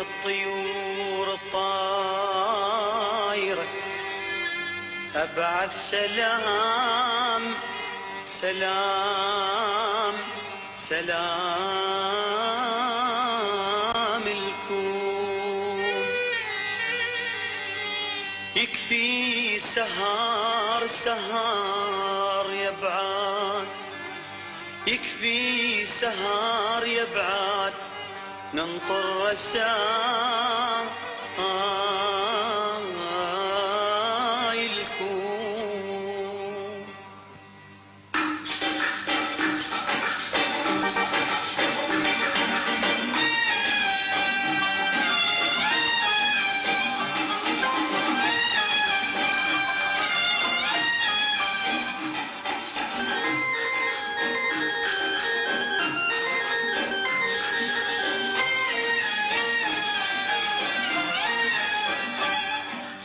الطيور الطايرة أبعث سلام سلام سلام الكون. يكفي سهار سهار يبعاد، يكفي سهار يبعاد ننطر رسايل الكون.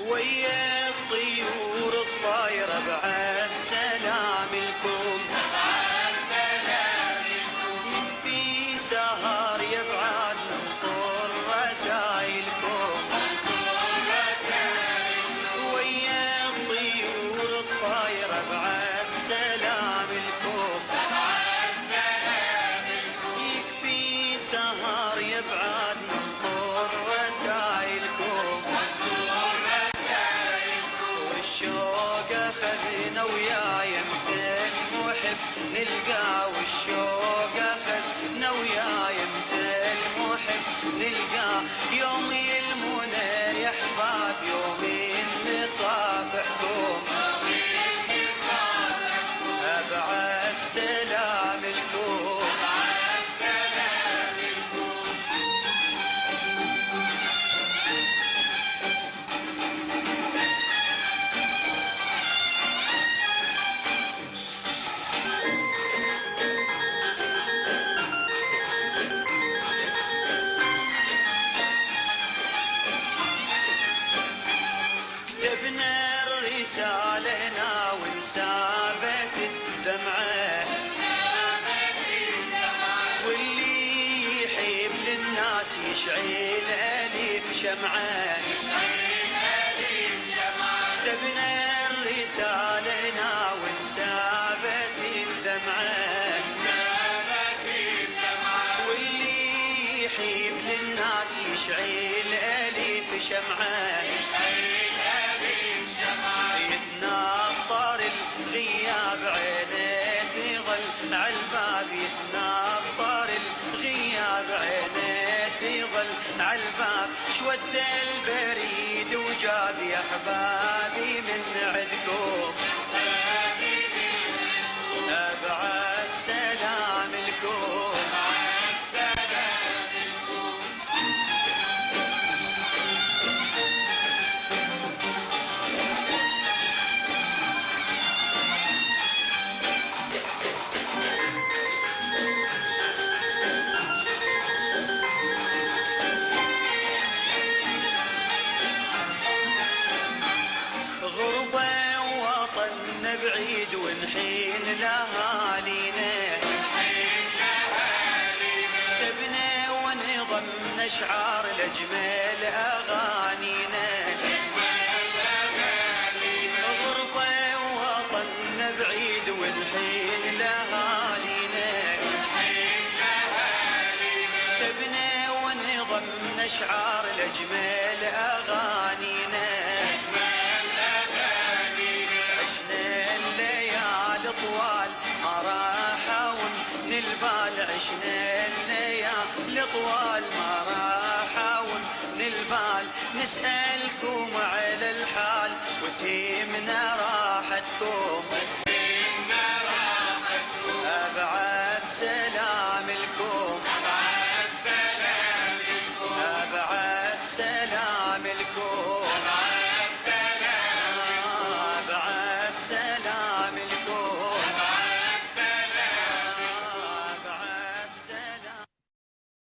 ويا الطيور الطايرة بعد سلام الكون، يكفي سهر يبعد ننطر رسايلكم. ويا الطيور الطايرة بعد سلام الكون، يكفي سهر يبعد ننطر رسايلكم. والشوق اخذنا وياي متى المحب نلقى، والشوق اخذنا وياي متى المحب نلقى. يوم المنى يا احباب يوم نصافحكم، ابعث سلام الكون. كتبنا الرسالة هنا وانسابت الدمعة، واللي يحب للناس يشعل أليف شمعة. كتبنا الرسالة هنا وانسابت الدمعة، واللي يحب للناس يشعل أليف شمعة. يتناطر الغياب عينه تظل عالباب، يتناطر الغياب عينه تظل عالباب. شود البريد وجاب يا احبابي من عندكم، ابعث سلام الكون. غربة وطن بعيد ونحين لأهالينا، كتبنا ونضمنا اشعار لأجمل أغانينا. غربة وطن بعيد ونحين لأهالينا، كتبنا ونضمنا اشعار لأجمل أغانينا. طوال ما راحون البال، عشنا الليالي طوال ما راحون البال. نسألكم على الحال وتيمنا راحتكم، ابعث سلام الكون. ابعث سلام الكون، ابعث سلام